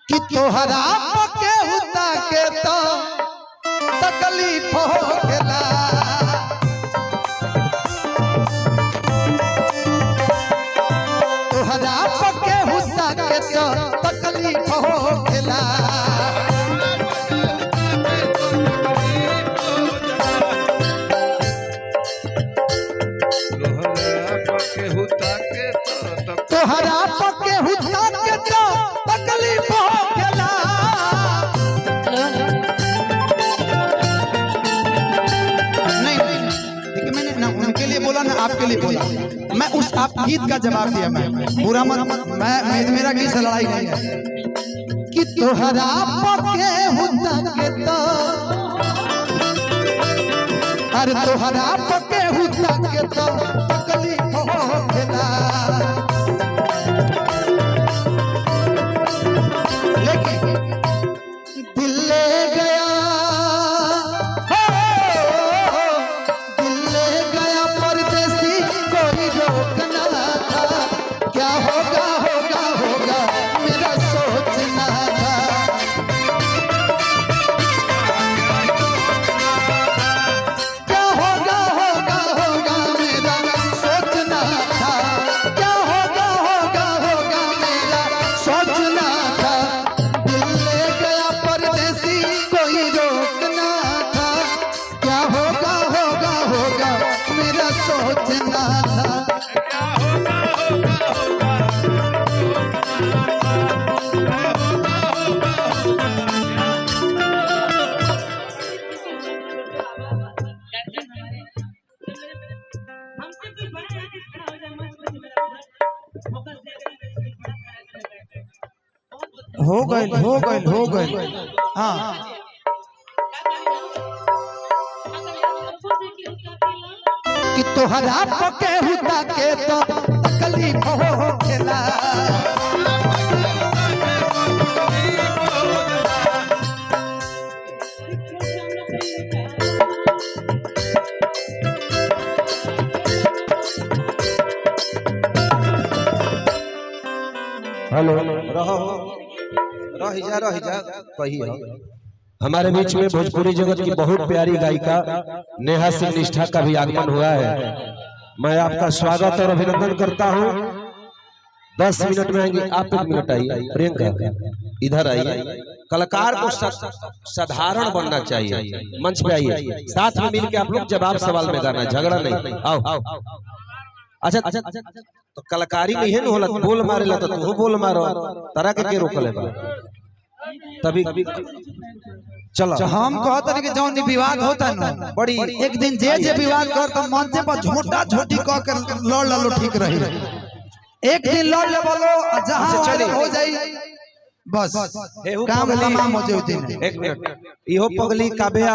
कि तोहरा पके हुता के तो तकलीफ हो गेला। तोहरा पके हुता के तो तकलीफ हो गेला। तोहरा पके हुता के तो तकलीफ हो गेला। नहीं देखिए मैंने ना उनके लिए बोला ना आपके लिए बोला। मैं उस आप गीत का जवाब दिया। मैं बुरा मत मेरा गीत से लड़ाई नहीं है कि तोहरा पके हुता के तो अरे तोहरा पके हुता के तो तकलीफ हो गेला। दिल ले गया हो, दिल ले गया परदेसी कोई रोकना था। क्या होगा होगा होगा मेरा सोचना था। क्या होगा होगा होगा मेरा सोचना था। क्या होगा होगा होगा मेरा सोचना था। दिल ले गया परदेसी कोई रोकना था। क्या होगा होगा होगा मेरा सोचना था। हो गए हाँ कि तोहरा पके हुता के तो तकलीफ हो गेला। हेलो रही जा कही हो। हमारे बीच में भोजपुरी जगत की बहुत प्यारी गायिका नेहा सिंह निष्ठा का भी आगमन हुआ है। मैं आपका स्वागत और अभिनंदन करता हूं। 10 मिनट में आएंगे आप। 1 मिनट आइए प्रियंका इधर आइए। कलाकार को साधारण बनना चाहिए। मंच पे आइए साथ में मिलकर आप लोग जवाब सवाल में गाना झगड़ा नहीं। आओ अच्छा तो कलाकारी में है होला बोल मारे ला तो तू बोल मारो तरह के रोकले बा तभी चलो हम कहते कि जौन विवाद होता है ना बड़ी एक दिन जे विवाद करता मंच पर झोटा झोटी कह कर लड़ लो ठीक रही। एक दिन लड़ ले बोलो जहां चले हो जाई बस काम तमाम हो जाए। 1 मिनट इहो पगली काव्या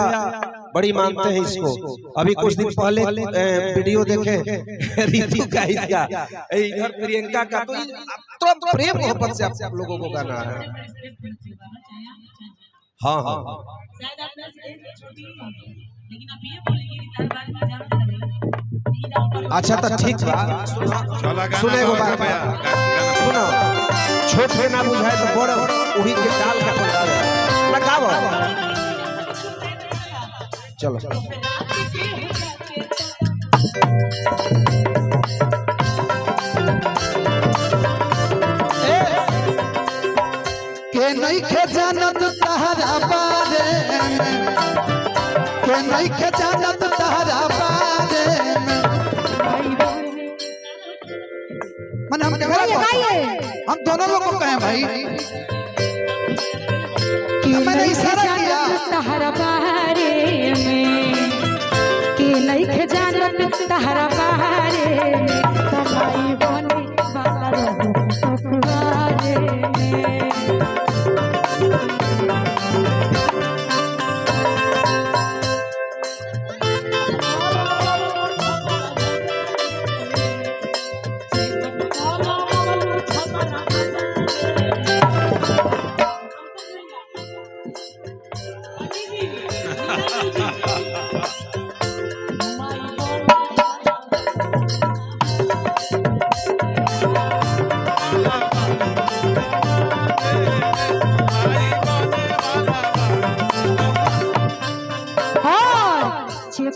बड़ी मानते हैं इसको। अभी कुछ दिन पहले वीडियो देखे रीतू का इसका इधर प्रियंका का तो प्रेम मोहब्बत से आप लोगों को गाना है। हाँ हाँ शायद आप लेकिन आप ये बोलेंगे कि तार बात में जान अच्छा तो ठीक बा सुने को बात सुनो छोटे ना बुझाए तो बड़ उही के डाल का पड़ावे लगाओ। चलो के नहीं खे जानत तहरा बारे में। के नहीं खे जानत तहरा बारे में। मन हम दोनों लोग को कहें भाई कि मैंने इशारा किया तहरा बारे में। के नहीं खे जानत तहरा बारे में। तमाई बने वाला रहू ससुरारे में।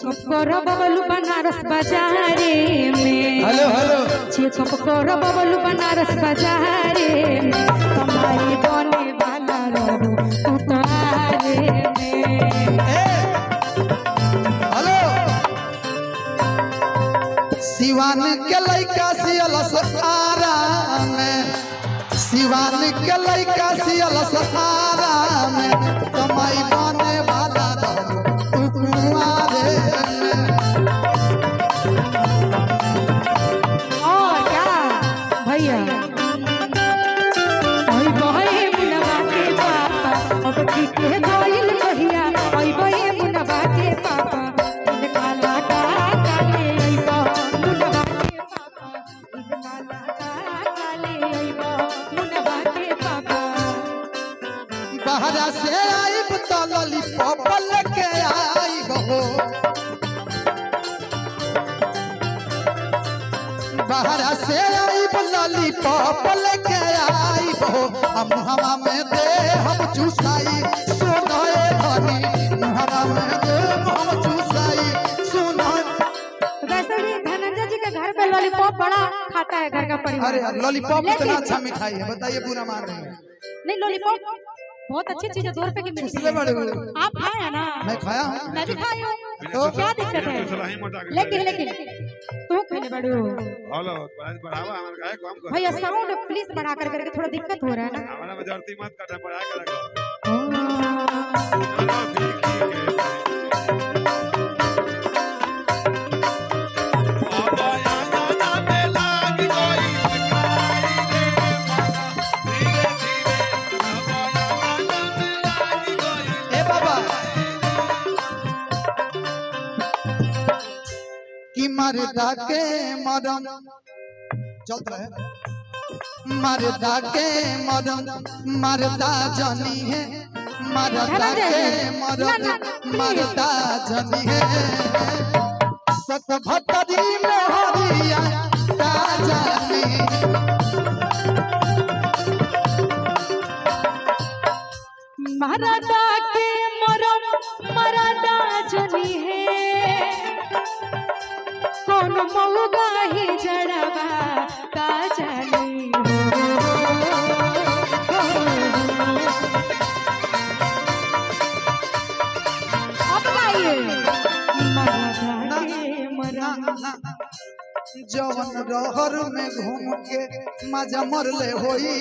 चेकअप करो बबलू बनारस बाजारे में। हेलो हेलो चेकअप करो बबलू बनारस बाजारे में। कमाई बने वाला रहो उतारे में। हेलो सिवान के लइका सियल सहारा में, सिवान के लइका सियल सहारा में। कमाई बने वाला रहो तू कुंवारे में। और क्या भैया ओई बहे मुनवा के पापा अब की के गोइल कहिया। ओई बहे मुनवा के पापा इन काला का काले ओई बहे मुनवा के पापा इन काला का काले ओई बहे मुनवा के पापा। बाहरा से आई तो लॉलीपॉप लेके आई हो, बाहरा से आई लॉलीपॉप लेके आई हो। हम हवा में दे हम चूसाई सुनाए धनी, हवा में दे हम चूसाई सुनाए। वैसे भी धनंजय जी के घर पे लॉलीपॉप बड़ा खाता है घर का परिवार। अरे लॉलीपॉप इतना अच्छा मिठाई है, बताइए बुरा मान रहे हैं। नहीं लॉलीपॉप बहुत अच्छी चीज है, 2 रुपए की मिलती है। आप खाए हैं ना? मैं खाया हूँ। मैं भी खाई हूँ। तो क्या दिक्कत है? लेकिन तू खाने बड़ो हेलो बढ़ावा हमारे काहे कम कर भैया साउंड प्लीज बढ़ा कर करके थोड़ा दिक्कत हो रहा है ना। हमारा मजorती मत करना पड़ा कर ए बाबा कि मर्दा के मरम चलता है, मर्दा के मरम मर्दा जानी है, मर्दा के मरम मर्दा जानी है। सत भतरी में हरिया का जानी, मरदा के मरम मरदा जनी है। कौन मौगा ही जड़वा का जानी अब गाइए मरदा के मरम। जवन रहर में घूम के मजा मरले होई,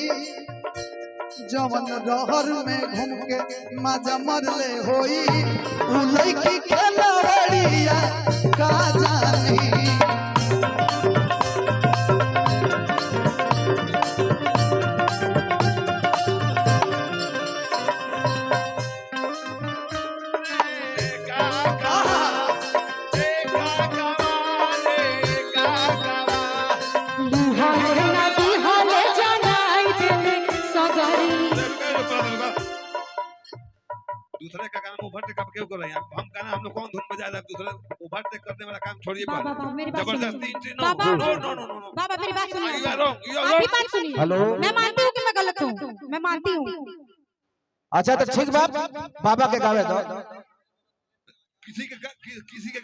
जवन रहर में घूम के मजा मरले होई। उ लड़की खेलवड़िया का जानी, दूसरे का गाना ओवरटेक कब क्यों कर रहे हैं आप? हम गाना हम लोग कौन धुन बजा रहा है? दूसरे ओवरटेक करने वाला काम छोड़िए। बाबा मेरी बात जबरदस्ती सुनिए। नो बाबा नो नो नो नो बाबा मेरी बात सुनिए। You are wrong, you are आपकी wrong. बात सुनिए। हेलो मैं मानती हूँ कि मैं गलत हूँ, मैं मानती हूँ। अच्छा तो ठीक बात बाबा के गावे दो। किसी के